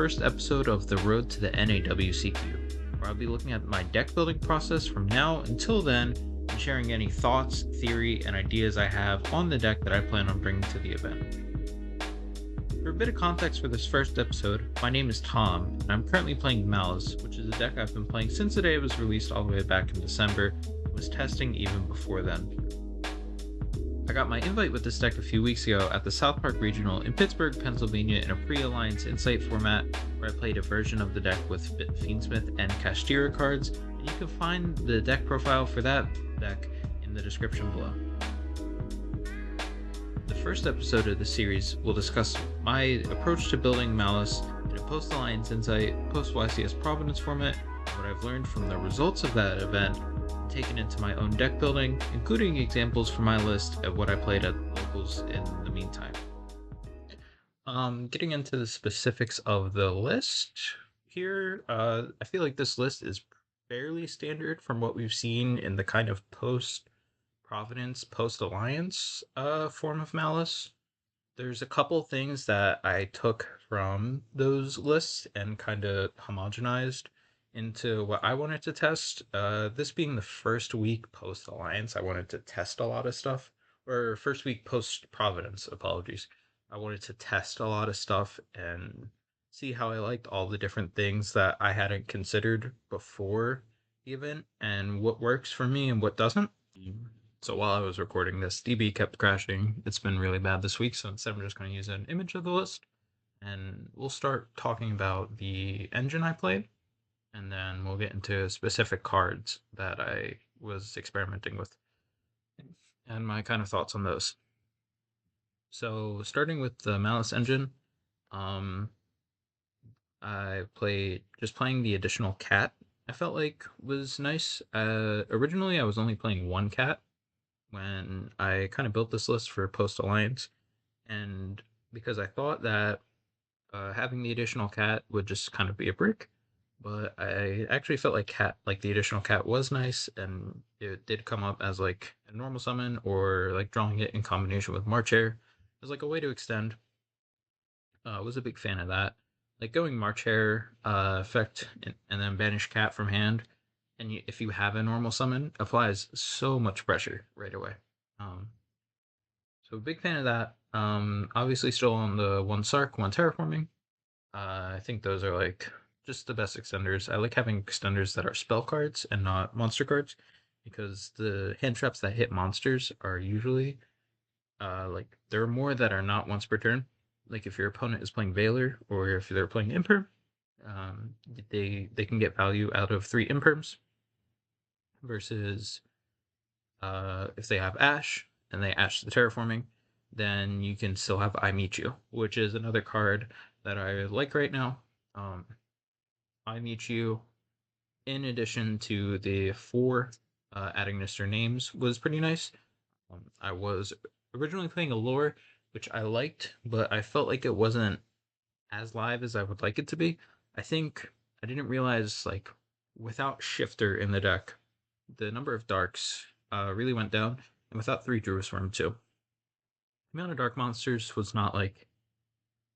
first episode of The Road to the NAWCQ, where I'll be looking at my deck building process from now until then and sharing any thoughts, theory, and ideas I have on the deck that I plan on bringing to the event. For a bit of context for this first episode, my name is Tom, and I'm currently playing Malice, which is a deck I've been playing since the day it was released all the way back in December, and was testing even before then. I got my invite with this deck a few weeks ago at the South Park Regional in Pittsburg, Pennsylvania in a pre-Alliance Insight format where I played a version of the deck with Fiendsmith and Kashtira cards, and you can find the deck profile for that deck in the description below. The first episode of the series will discuss my approach to building Malice in a post-Alliance Insight, post-YCS Providence format, and what I've learned from the results of that event taken into my own deck building, including examples from my list of what I played at locals in the meantime. Getting into the specifics of the list here, I feel like this list is fairly standard from what we've seen in the kind of post-Providence, post-Alliance form of Malice. There's a couple things that I took from those lists and kind of homogenized into what I wanted to test. This being the first week post-Alliance, I wanted to test a lot of stuff. Or first week post-Providence, apologies. I wanted to test a lot of stuff and see how I liked all the different things that I hadn't considered before the event and what works for me and what doesn't. So while I was recording this, DB kept crashing. It's been really bad this week, so instead I'm just going to use an image of the list. And we'll start talking about the engine I played, and then we'll get into specific cards that I was experimenting with and my kind of thoughts on those. So starting with the Malice engine, I playing the additional cat I felt like was nice. Originally I was only playing one cat when I kind of built this list for post-Alliance, and because I thought that having the additional cat would just kind of be a brick, but I actually felt like the additional cat was nice, and it did come up as like a normal summon or like drawing it in combination with March Hare as like a way to extend. Was a big fan of that. Like going March Hare effect and then banish cat from hand, and if you have a normal summon, applies so much pressure right away. So a big fan of that. Obviously still on the one Sark, one terraforming. I think those are like just the best extenders. I like having extenders that are spell cards and not monster cards, because the hand traps that hit monsters are usually like there are more that are not once per turn. Like if your opponent is playing Veiler or if they're playing Imperm, they can get value out of 3 Imperms versus if they have Ash and they Ash the terraforming, then you can still have I Meet You, which is another card that I like right now. I Meet You, in addition to the 4 adding Mr. Names, was pretty nice. I was originally playing a lore, which I liked, but I felt like it wasn't as live as I would like it to be. I think I didn't realize, like, without Shifter in the deck, the number of darks really went down, and without 3 Druisworm too. The amount of dark monsters was not like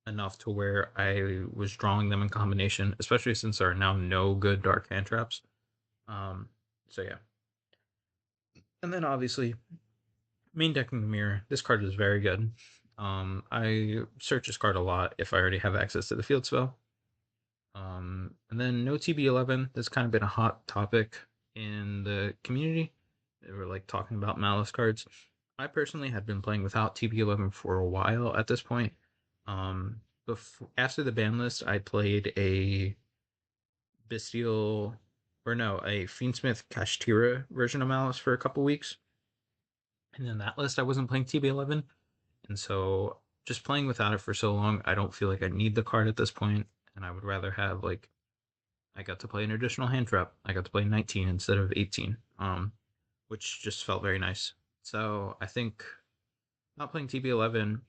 enough to where I was drawing them in combination, especially since there are now no good dark hand traps. So yeah. And then obviously, main decking the mirror. This card is very good. I search this card a lot if I already have access to the field spell. And then no TB11. That's kind of been a hot topic in the community. They were like talking about Malice cards. I personally had been playing without TB11 for a while at this point. After the ban list, I played a Bestial, or no, a Fiendsmith Kashtira version of Malice for a couple weeks. And in that list, I wasn't playing TB11. And so just playing without it for so long, I don't feel like I need the card at this point. And I would rather have, like, I got to play an additional hand trap. I got to play 19 instead of 18, which just felt very nice. So I think not playing TB11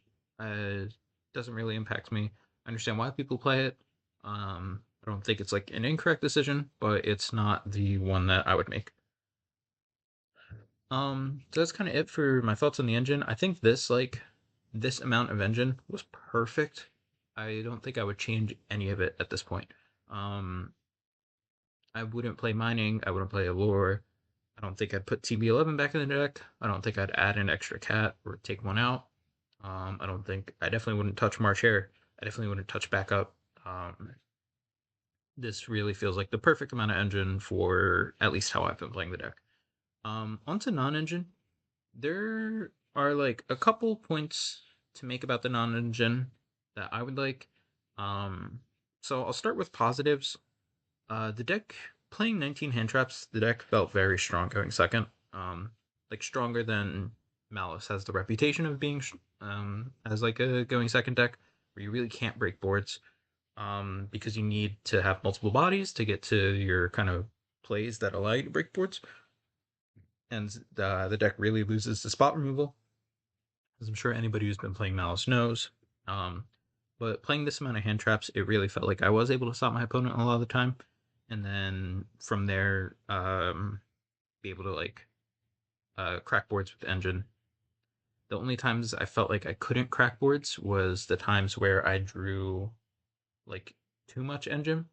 doesn't really impact me. I understand why people play it. I don't think it's like an incorrect decision, but it's not the one that I would make. So that's kind of it for my thoughts on the engine. I think this amount of engine was perfect I don't think I would change any of it at this point. Um, I wouldn't play mining. I wouldn't play allure. I don't think I'd put TB11 back in the deck. I don't think I'd add an extra cat or take one out. I don't think I definitely wouldn't touch March Hare. I definitely wouldn't touch backup. This really feels like the perfect amount of engine for at least how I've been playing the deck. Onto non-engine. There are like a couple points to make about the non-engine that I would like. Um, so I'll start with positives. The deck playing 19 hand traps, the deck felt very strong going second. Like stronger than Malice has the reputation of being as like a going second deck where you really can't break boards because you need to have multiple bodies to get to your kind of plays that allow you to break boards. And the deck really loses the spot removal, as I'm sure anybody who's been playing Malice knows. Um, but playing this amount of hand traps, it really felt like I was able to stop my opponent a lot of the time, and then from there, be able to like crack boards with the engine. The only times I felt like I couldn't crack boards was the times where I drew like too much engine,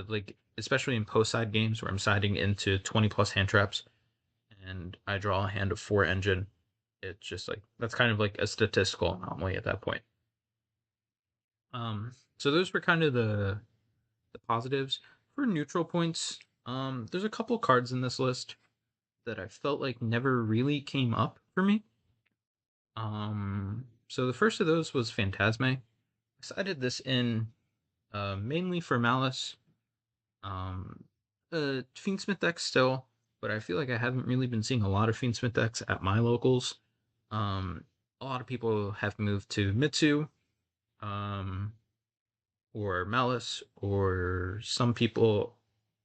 like especially in post side games where I'm siding into 20 plus hand traps, and I draw a hand of 4 engine. It's just like that's kind of like a statistical anomaly at that point. So those were kind of the positives. For neutral points, there's a couple cards in this list that I felt like never really came up for me. So the first of those was Phantasme. I cited this in mainly for Malice. Um, Fiendsmith decks still, but I feel like I haven't really been seeing a lot of Fiendsmith decks at my locals. Um, a lot of people have moved to Mitsu, um, or Malice, or some people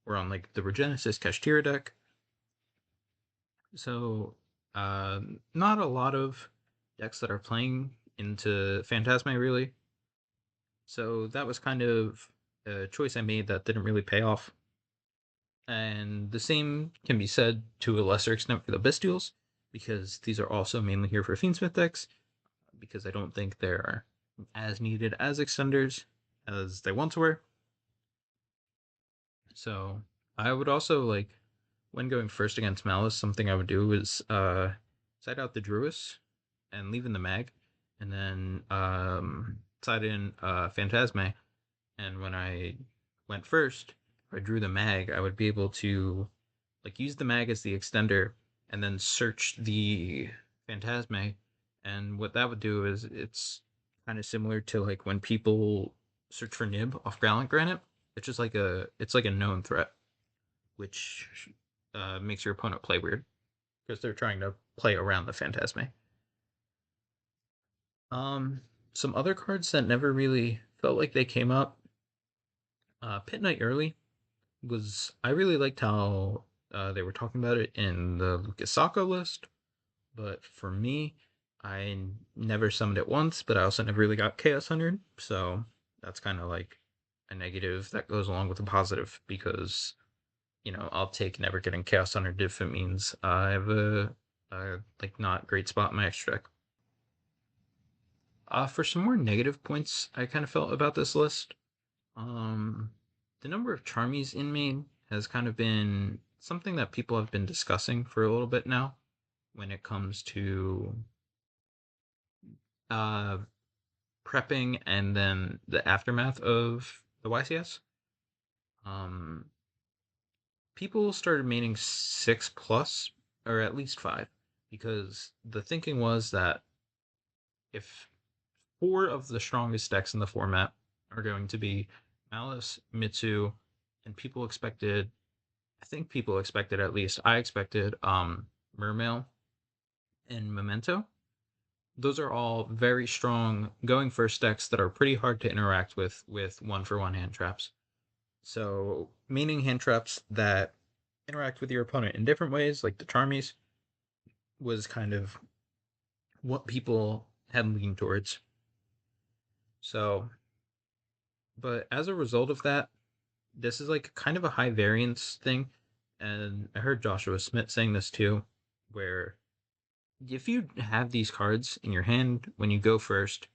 were on like the Regenesis Kashtira deck. So, not a lot of decks that are playing into Phantasme really. So that was kind of a choice I made that didn't really pay off. And the same can be said to a lesser extent for the Bestials, because these are also mainly here for Fiendsmith decks, because I don't think they're as needed as extenders as they once were. So I would also like, when going first against Malice, something I would do is side out the Druis and leave in the mag, and then side in Phantasme. And when I went first, if I drew the mag, I would be able to like use the mag as the extender and then search the Phantasme. And what that would do is it's kind of similar to like when people search for Nib off Gallant Granite. It's like a known threat, which makes your opponent play weird because they're trying to play around the Phantasme. Um, some other cards that never really felt like they came up. Pit Knight early was I really liked how they were talking about it in the Lukasaka list, but for me, I never summoned it once, but I also never really got Chaos 100, so that's kind of like a negative that goes along with a positive because I'll take never getting Chaos 100 if it means I have a like not great spot in my extra deck. For some more negative points, I kind of felt about this list. Um, the number of Charmys in main has kind of been something that people have been discussing for a little bit now when it comes to uh, prepping and then the aftermath of the YCS. Um, People started maining 6 plus, or at least 5, because the thinking was that if 4 of the strongest decks in the format are going to be Malice, Mitsu, and I think people expected at least, I expected Mermail and Memento. Those are all very strong going first decks that are pretty hard to interact with one for one hand traps. So meaning hand traps that interact with your opponent in different ways, like the Charmys, was kind of what people had leaned towards. So, but as a result of that, this is like kind of a high variance thing. And I heard Joshua Smith saying this too, where if you have these cards in your hand when you go first,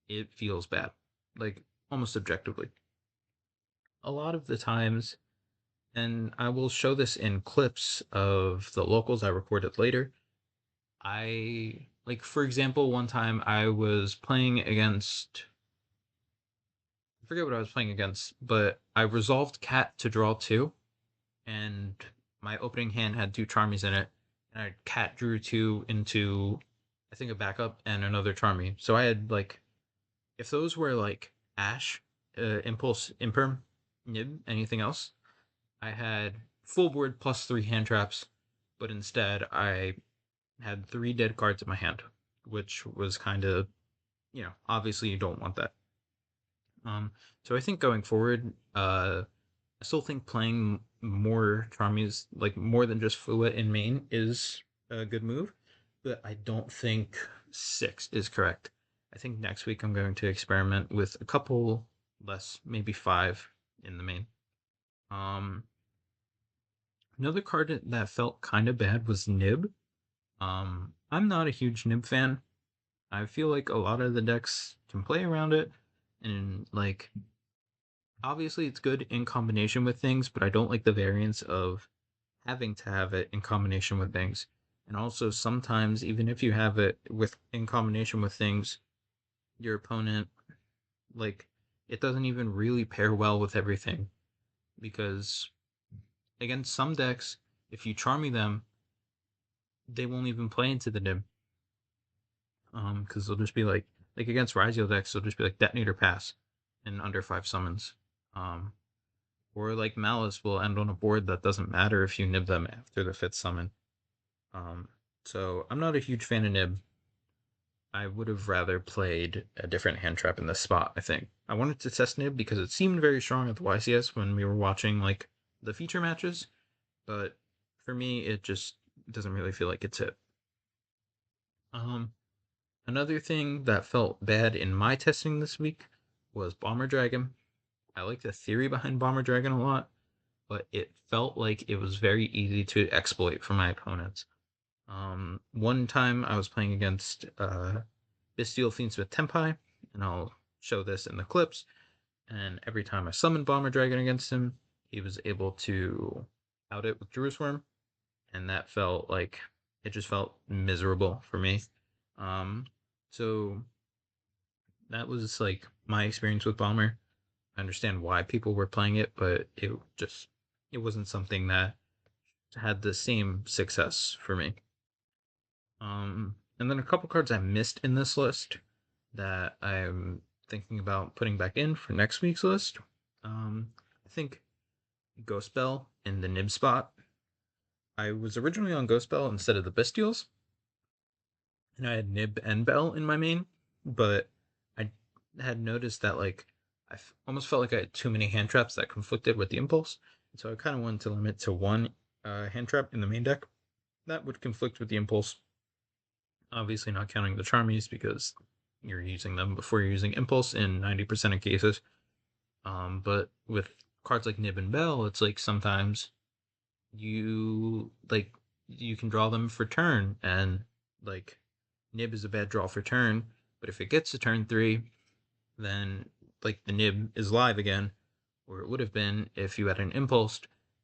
it feels bad. like almost objectively. A lot of the times, and I will show this in clips of the locals I recorded later. I like, for example, one time I was playing against, I forget what I was playing against, but I resolved cat to draw two, and my opening hand had two Charmys in it, and I cat drew two into, I think, a backup and another Charmy. So I had like, if those were like Ash, Impulse, Imperm, Nib, anything else, I had full board plus three hand traps, but instead I had three dead cards in my hand, which was kind of, obviously you don't want that. So I think going forward, I still think playing more Charmies, like more than just Fua in main, is a good move, but I don't think six is correct. I think next week I'm going to experiment with a couple less, maybe five in the main. Another card that felt kind of bad was Nib. I'm not a huge Nib fan. I feel like a lot of the decks can play around it, and like obviously it's good in combination with things, but I don't like the variance of having to have it in combination with things. And also sometimes even if you have it with in combination with things, your opponent, like, it doesn't even really pair well with everything, because against some decks, if you charmy them, they won't even play into the Nib. Because they'll just be like against Rizio decks, they'll just be like detonator pass in under five summons. Um, or like Malice will end on a board that doesn't matter if you nib them after the fifth summon. Um, so I'm not a huge fan of nib. I would have rather played a different hand trap in this spot, I think. I wanted to test nib because it seemed very strong at the YCS when we were watching like the feature matches, but for me it just doesn't really feel like it's it. Um, Another thing that felt bad in my testing this week was Bomber Dragon. I like the theory behind Bomber Dragon a lot, but it felt like it was very easy to exploit for my opponents. One time I was playing against Bestial Fiendsmith Tenpai, and I'll show this in the clips. And every time I summoned Bomber Dragon against him, he was able to out it with Jerusalem, and that felt like it just felt miserable for me. Um, so that was like my experience with Bomber. I understand why people were playing it, but it wasn't something that had the same success for me. And then a couple cards I missed in this list that I'm thinking about putting back in for next week's list. I think Ghost Bell in the Nib spot. I was originally on Ghost Bell instead of the Bestials, and I had Nib and Bell in my main, but I had noticed that like almost felt like I had too many hand traps that conflicted with the impulse, so I kind of wanted to limit to one hand trap in the main deck that would conflict with the impulse. Obviously, not counting the Charmies because you're using them before you're using impulse in 90% of cases. But with cards like Nib and Bell, it's like sometimes you can draw them for turn, and like Nib is a bad draw for turn, but if it gets to turn three, then like the Nib is live again, or it would have been if you had an impulse.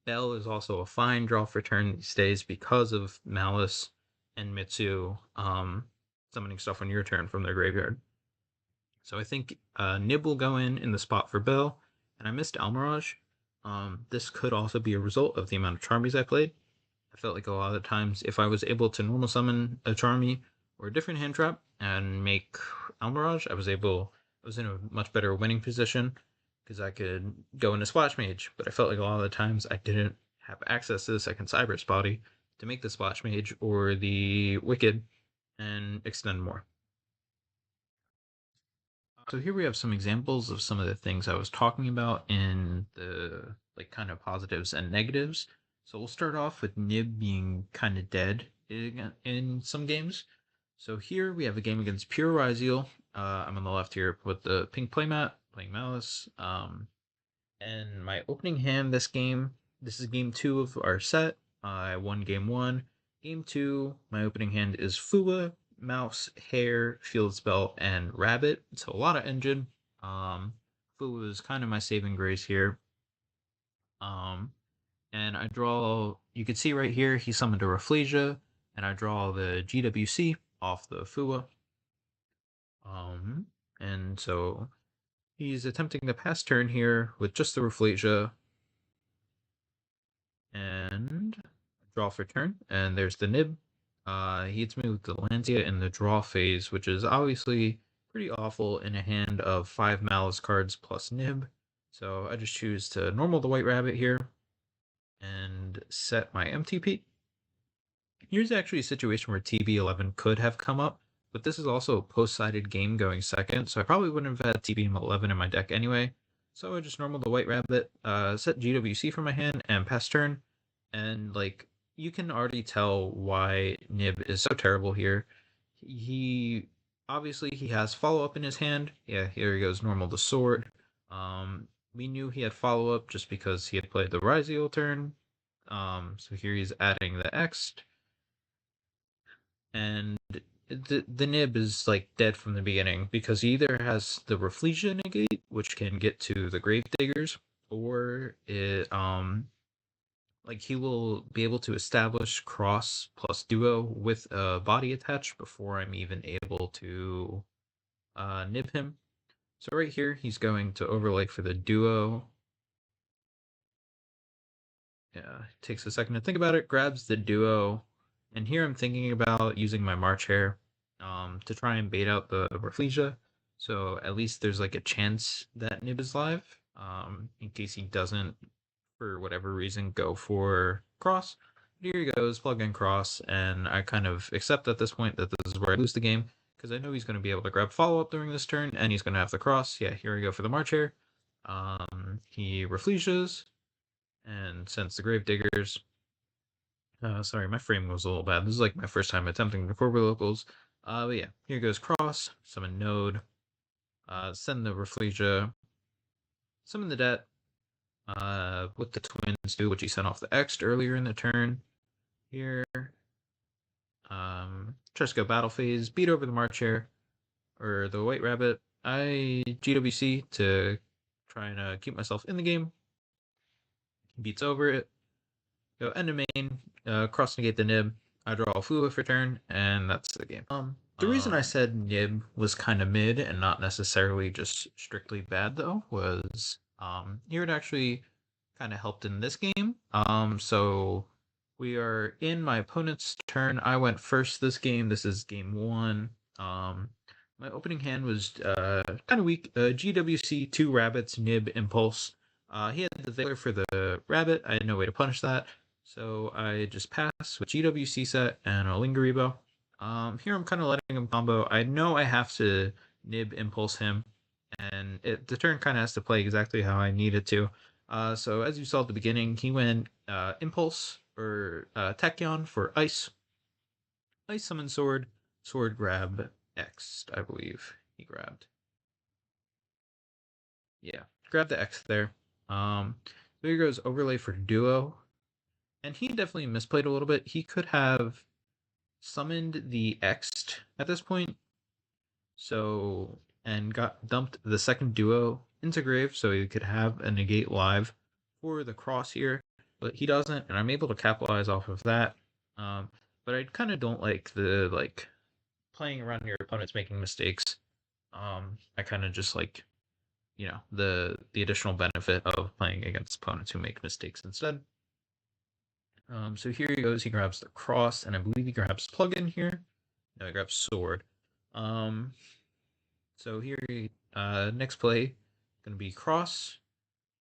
Bell is also a fine draw for turn these days because of Malice and Mitsu summoning stuff on your turn from their graveyard. So I think Nib will go in the spot for Bell, and I missed Almirage. This could also be a result of the amount of Charmies I played. I felt like a lot of the times, if I was able to normal summon a Charmy or a different hand trap and make Almirage, I was in a much better winning position because I could go into Splash Mage. But I felt like a lot of the times I didn't have access to the second Cyberse body to make the Splash Mage or the Wicked and extend more. So here we have some examples of some of the things I was talking about in the like kind of positives and negatives. So we'll start off with Nib being kind of dead in some games. So here we have a game against Pure Ryzeal. I'm on the left here with the pink playmat, playing Malice. And my opening hand this is game 2 of our set. I won game 1. Game 2, my opening hand is Fua, Mouse, Hare, Field Spell, and Rabbit. So a lot of engine. Fu is kind of my saving grace here. And I draw, you can see right here, he summoned a Rafflesia, and I draw the GWC off the Fua. And so he's attempting the pass turn here with just the Rafflesia, and draw for turn, and there's the Nib. He hits me with the Lancia in the draw phase, which is obviously pretty awful in a hand of 5 Malice cards plus Nib. So I just choose to normal the White Rabbit here and set my MTP. Here's actually a situation where TB11 could have come up, but this is also a post-sided game going second, so I probably wouldn't have had TB11 in my deck anyway. So I just normal the White Rabbit, set GWC for my hand, and pass turn. And, like, you can already tell why Nib is so terrible here. He, obviously, he has follow-up in his hand. Yeah, here he goes, normal the sword. We knew he had follow-up just because he had played the Ryziel turn. So here he's adding the Ext, and the Nib is like dead from the beginning because he either has the Rafflesia negate, which can get to the Grave Diggers, or it like he will be able to establish cross plus duo with a body attached before I'm even able to nib him. So right here he's going to overlay for the duo. Yeah, takes a second to think about it, grabs the duo, and here I'm thinking about using my March Hare to try and bait out the Rafflesia, so at least there's like a chance that Nib is live, in case he doesn't, for whatever reason, go for cross. But here he goes, plug in cross, and I kind of accept at this point that this is where I lose the game, because I know he's going to be able to grab follow-up during this turn, and he's going to have the cross. Yeah, here we go for the March Hare. He Rafflesias, and since the Grave Diggers, sorry, my framing was a little bad. This is like my first time attempting the Corby locals. But yeah, here goes cross, summon node, send the Rafflesia, summon the Det, what the twins do, which he sent off the Ext earlier in the turn. Here, tries to go battle phase, beat over the March Hare, or the White Rabbit. I GWC to try and keep myself in the game. He beats over it. Go end of main, cross negate the Nib. I draw a Fua for turn, and that's the game. The reason I said Nib was kind of mid and not necessarily just strictly bad, though, was here it actually kind of helped in this game. So we are in my opponent's turn. I went first this game. This is game 1. My opening hand was kind of weak. GWC, 2 rabbits, Nib, Impulse. He had the Veiler for the rabbit. I had no way to punish that. So I just pass with GWC set and a Lingaribo. Here I'm kind of letting him combo. I know I have to Nib Impulse him, and the turn kind of has to play exactly how I need it to. So as you saw at the beginning, he went Impulse or Tachyon for Ice. Ice Summon Sword, Sword Grab X, I believe he grabbed. Yeah, grab the X there. So here goes overlay for Duo. And he definitely misplayed a little bit. He could have summoned the Ext at this point, so, and got dumped the second duo into grave, so he could have a negate live for the cross here, but he doesn't, and I'm able to capitalize off of that. But I kind of don't like the playing around your opponents making mistakes. I kind of just like, you know, the additional benefit of playing against opponents who make mistakes instead. So here he goes, he grabs the cross, and I believe he grabs plug-in here. No, he grabs sword. So here, next play, gonna be cross,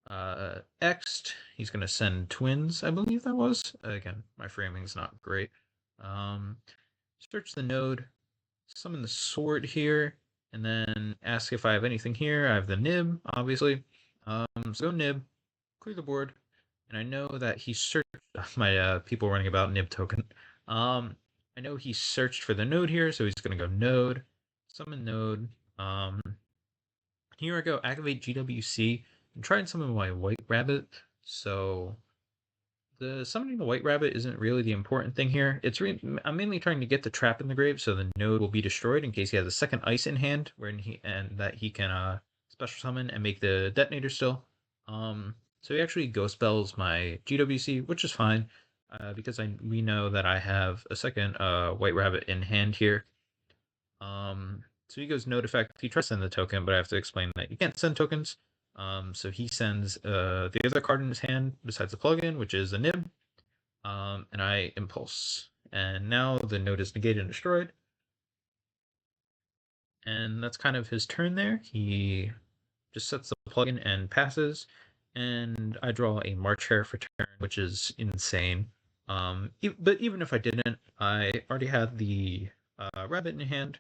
Ext. He's gonna send twins, I believe that was. Again, my framing's not great. Search the node, summon the sword here, and then ask if I have anything here. I have the Nib, obviously. So go Nib, clear the board. And I know that he searched my people running about Nib token. I know he searched for the node here, so he's gonna go node, summon node. Here I go, activate GWC. I'm trying to summon my white rabbit. So the summoning the white rabbit isn't really the important thing here. I'm mainly trying to get the trap in the grave so the node will be destroyed in case he has a second ice in hand, that he can special summon and make the detonator still. So he actually ghost spells my GWC, which is fine, because we know that I have a second White Rabbit in hand here. So he goes Note Effect. He tries to send the token, but I have to explain that you can't send tokens. So he sends the other card in his hand besides the plugin, which is a Nib, and I Impulse. And now the Note is negated and destroyed. And that's kind of his turn there. He just sets the plugin and passes, and I draw a March Hare for turn, which is insane. But even if I didn't, I already had the rabbit in hand,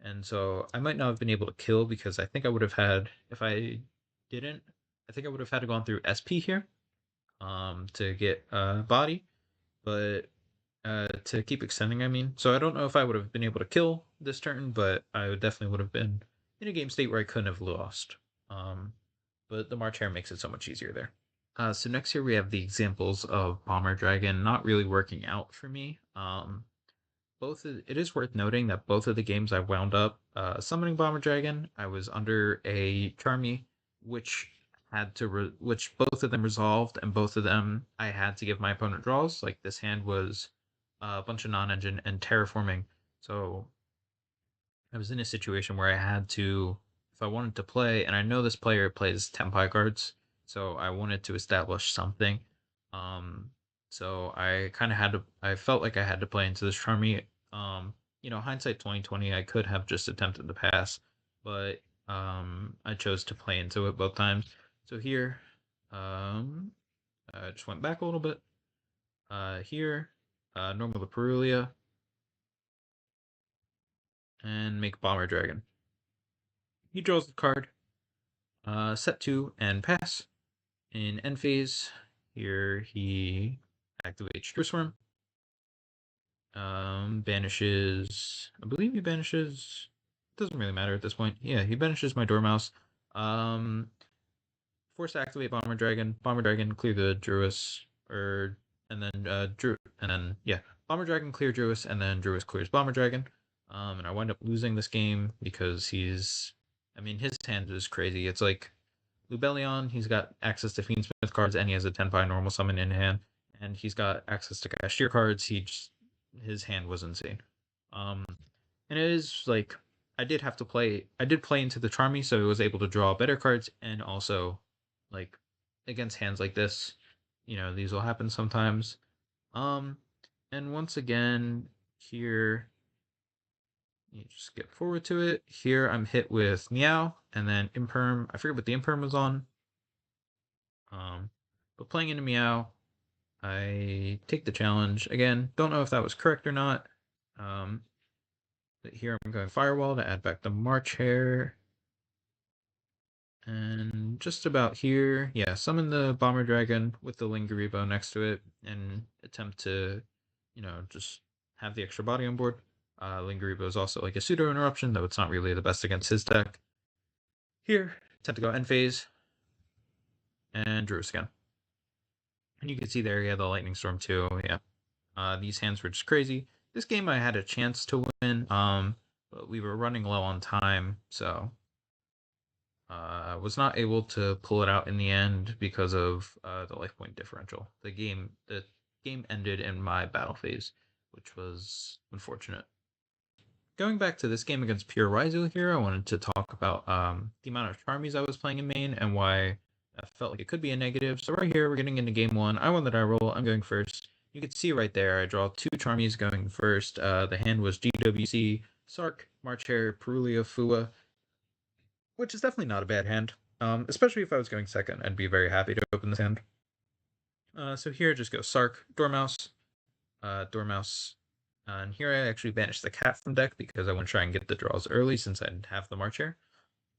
and so I might not have been able to kill because I think I would have had, if I didn't, I think I would have had to gone through SP here to get body, but to keep extending, I mean. So I don't know if I would have been able to kill this turn, but I definitely would have been in a game state where I couldn't have lost. But the March Hare makes it so much easier there. So next here we have the examples of Bomber Dragon not really working out for me. It is worth noting that both of the games I wound up summoning Bomber Dragon, I was under a Charmy, which which both of them resolved, and both of them I had to give my opponent draws. Like this hand was a bunch of non-engine and terraforming, so I was in a situation where I had to, if I wanted to play, and I know this player plays Tempai cards, so I wanted to establish something. Um, so I kind of had to, I felt like I had to play into this Charmy. Hindsight 2020, I could have just attempted the pass, but I chose to play into it both times. So here, I just went back a little bit. Here, normal the Perulia, and make Bomber Dragon. He draws the card, set 2 and pass. In end phase, here he activates Truesworm. Banishes, I believe he banishes, doesn't really matter at this point. Yeah, he banishes my Dormouse. Force to activate Bomber Dragon. Bomber Dragon, clear the Druis, and then Bomber Dragon, clear Druis, and then Druis clears Bomber Dragon. And I wind up losing this game because his hand is crazy. It's like Lubellion, he's got access to Fiendsmith cards, and he has a Tenpai normal summon in hand, and he's got access to Cashier cards. His hand was insane. And it is like I did play into the Charmy, so I was able to draw better cards, and also like against hands like this, these will happen sometimes. And once again, here you just skip forward to it. Here I'm hit with Meow, and then Imperm. I forget what the Imperm was on. But playing into Meow, I take the challenge. Again, don't know if that was correct or not. But here I'm going Firewall to add back the March Hare. And just about here, yeah, summon the Bomber Dragon with the Lingaribo next to it and attempt to, just have the extra body on board. Lingaribo is also like a pseudo interruption, though it's not really the best against his deck. Here, attempt to go end phase, and Druis again. And you can see there, yeah, the Lightning Storm too, yeah. These hands were just crazy. This game I had a chance to win, but we were running low on time, so was not able to pull it out in the end because of the life point differential. The game ended in my battle phase, which was unfortunate. Going back to this game against Pure Raizu here, I wanted to talk about the amount of Charmies I was playing in main and why I felt like it could be a negative. So right here, we're getting into game 1. I won the die roll. I'm going first. You can see right there, I draw 2 Charmies going first. The hand was GWC, Sark, March Hare, Perulia, Fua, which is definitely not a bad hand. Especially if I was going second, I'd be very happy to open this hand. So here just go Sark, Dormouse, Dormouse, and here I actually banished the cat from deck because I want to try and get the draws early since I have the March Hare,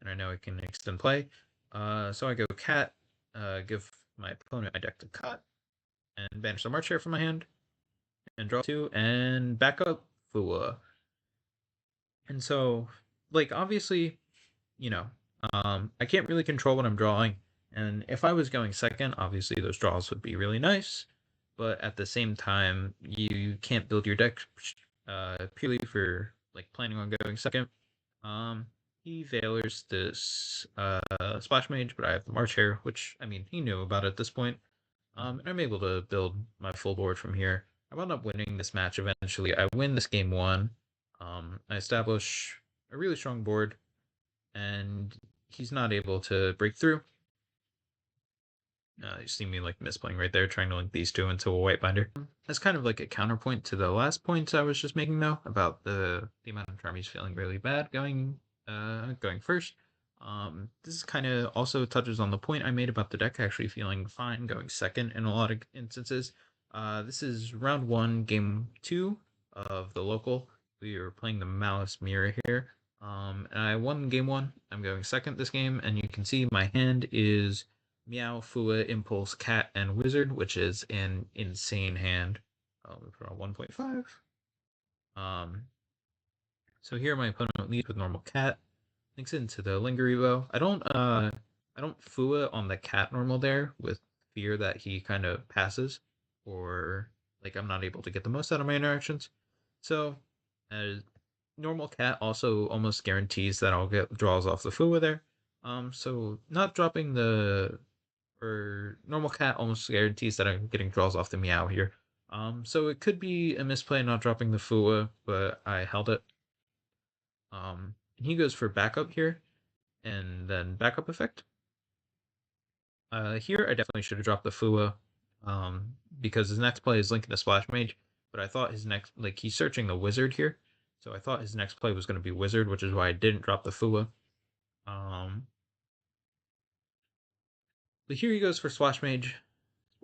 and I know I can extend play. So I go cat, give my opponent my deck to cut, and banish the March Hare from my hand, and draw 2, and back up Fua. And so, like, obviously, I can't really control what I'm drawing, and if I was going second, obviously those draws would be really nice, but at the same time, you can't build your deck purely for, like, planning on going second. he Veilers this Splash Mage, but I have the March Hare, which, I mean, he knew about at this point. And I'm able to build my full board from here. I wound up winning this match eventually. I win this game 1. I establish a really strong board, and he's not able to break through. You see me like misplaying right there, trying to link these two into a white binder. That's kind of like a counterpoint to the last point I was just making, though, about the amount of Charmys feeling really bad going first. This kind of also touches on the point I made about the deck actually feeling fine going second in a lot of instances. This is round 1, game 2 of the local. We are playing the Malice Mirror here. And I won game 1. I'm going second this game, and you can see my hand is Meow, Fua, Impulse, Cat, and Wizard, which is an insane hand. We put on 1.5. So here my opponent leads with normal Cat, links into the Lingering Bow. I don't Fua on the Cat normal there with fear that he kind of passes, or like I'm not able to get the most out of my interactions. So normal Cat also almost guarantees that I'll get draws off the Fua there. So not dropping the or normal Cat almost guarantees that I'm getting draws off the Meow here. So it could be a misplay not dropping the Fua, but I held it. And he goes for backup here, and then backup effect. Here I definitely should have dropped the Fua, because his next play is linking the Splash Mage, but I thought his next, like, he's searching the Wizard here, so I thought his next play was going to be Wizard, which is why I didn't drop the Fua. But here he goes for Splash Mage.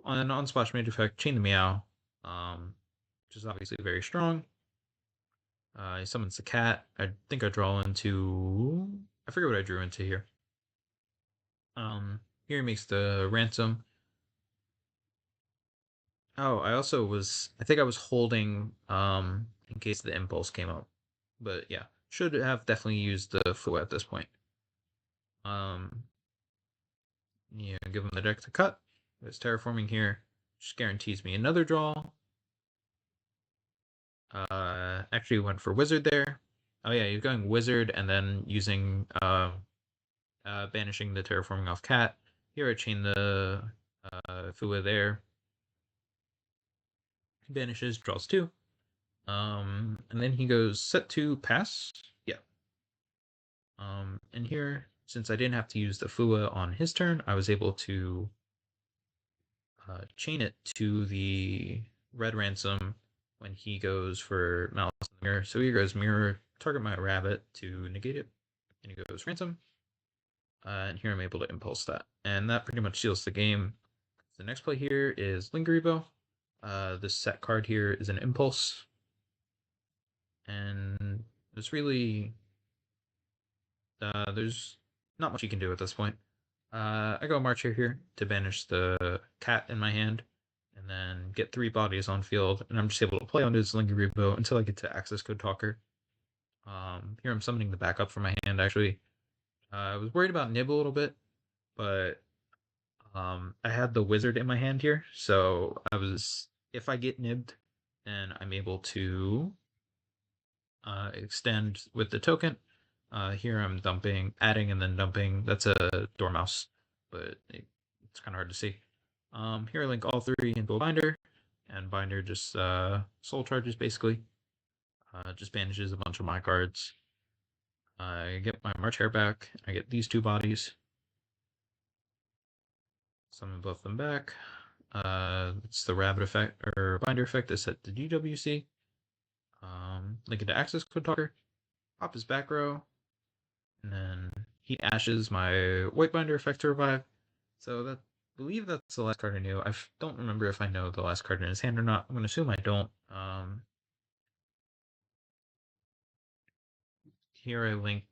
On Splash Mage effect, chain the Meow, which is obviously very strong. He summons the Cat. I think I draw into... I forget what I drew into here. Here he makes the Ransom. Oh, I also was... I think I was holding in case the Impulse came up. But yeah, should have definitely used the Fua at this point. Yeah, give him the deck to cut. There's Terraforming here. Just guarantees me another draw. Actually went for Wizard there. Oh yeah, he's going Wizard and then using banishing the Terraforming off Cat. Here I chain the Fua there. Banishes, draws 2. And then he goes set 2, pass. Yeah. And here, since I didn't have to use the Fua on his turn, I was able to chain it to the red Ransom when he goes for Malice in the Mirror. So here goes Mirror, target my rabbit to negate it. And he goes Ransom. And here I'm able to impulse that. And that pretty much seals the game. The next play here is Lingering Bow. This set card here is an impulse. And there's really... there's not much you can do at this point. I go March here to banish the Cat in my hand, and then get 3 bodies on field, and I'm just able to play onto his Lingering Bow until I get to Access Code Talker. Here I'm summoning the backup from my hand, actually. I was worried about Nib a little bit, but I had the Wizard in my hand here, so I was... If I get nibbed, then I'm able to extend with the token. Here I'm dumping, adding, and then dumping. That's a Dormouse, but it's kind of hard to see. Here I link all 3 into a binder, and binder just soul charges basically. Just banishes a bunch of my cards. I get my March Hare back. I get these 2 bodies. Summon both of them back. It's the rabbit effect or binder effect is set to GWC. Link it to Access Code Talker. Pop his back row. And then Heat Ashes, my white binder effect to revive. So that, I believe that's the last card I knew. I don't remember if I know the last card in his hand or not. I'm going to assume I don't. Here I link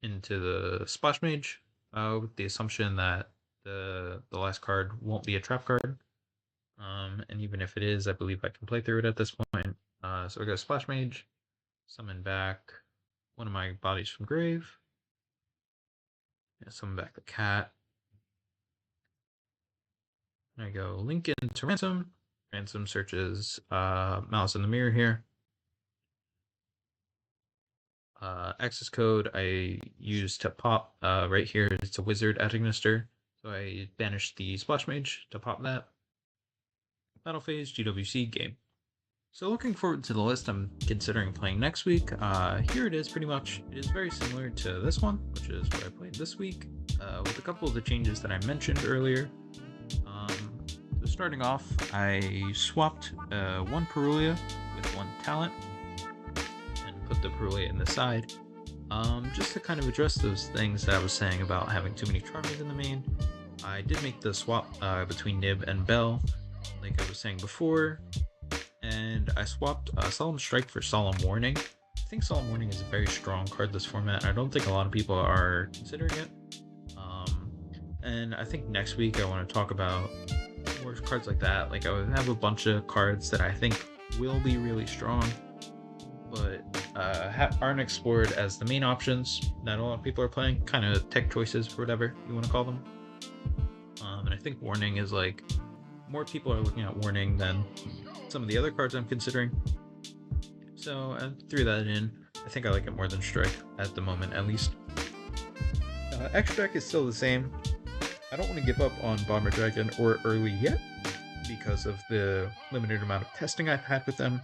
into the Splash Mage with the assumption that the last card won't be a trap card. And even if it is, I believe I can play through it at this point. So I go Splash Mage, summon back one of my bodies from grave. Summon back the Cat. I go link into Ransom. Ransom searches Malice in the Mirror here. access code I use to pop right here. It's a wizard at Ignister, so I banished the Splash Mage to pop that. Battle phase, GWC, game. So looking forward to the list I'm considering playing next week. Here it is pretty much. It is very similar to this one, which is what I played this week, with a couple of the changes that I mentioned earlier. So starting off, I swapped one Perulia with one talent and put the Perulia in the side, just to kind of address those things that I was saying about having too many Charmys in the main. I did make the swap between Nib and Bell, like I was saying before, and I swapped Solemn Strike for Solemn Warning. I think Solemn Warning is a very strong card this format. I don't think a lot of people are considering it. And I think next week I want to talk about more cards like that. Like, I have a bunch of cards that I think will be really strong, but aren't explored as the main options that a lot of people are playing, kind of tech choices or whatever you want to call them. And I think Warning is like, more people are looking at Warning than some of the other cards I'm considering. So I threw that in. I think I like it more than Strike at the moment, at least. Extract is still the same. I don't want to give up on Bomber Dragon or Early yet because of the limited amount of testing I've had with them.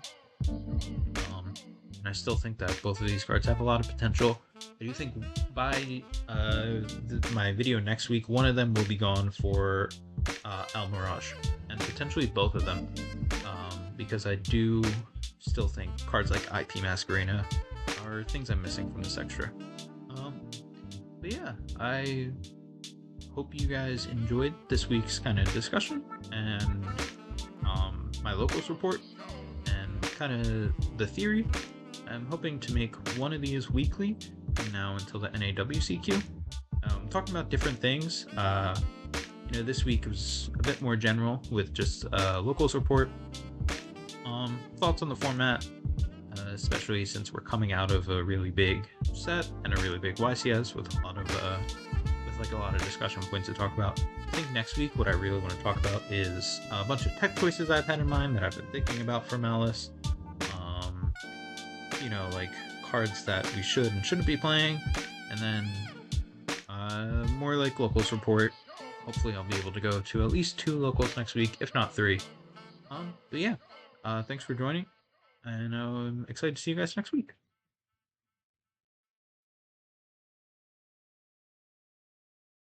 And I still think that both of these cards have a lot of potential. I do think by my video next week, one of them will be gone for Al Mirage, and potentially both of them, because I do still think cards like IP Masquerena are things I'm missing from this extra. But yeah, I hope you guys enjoyed this week's kind of discussion and my locals report and kind of the theory. I'm hoping to make one of these weekly from now until the NAWCQ. Talking about different things. This week was a bit more general with just locals report. Thoughts on the format, especially since we're coming out of a really big set and a really big YCS with a lot of discussion points to talk about. I think next week what I really want to talk about is a bunch of tech choices I've had in mind that I've been thinking about for Malice. Like cards that we should and shouldn't be playing, and then more like locals report. Hopefully I'll be able to go to at least 2 locals next week, if not 3. But yeah, thanks for joining, and I'm excited to see you guys next week.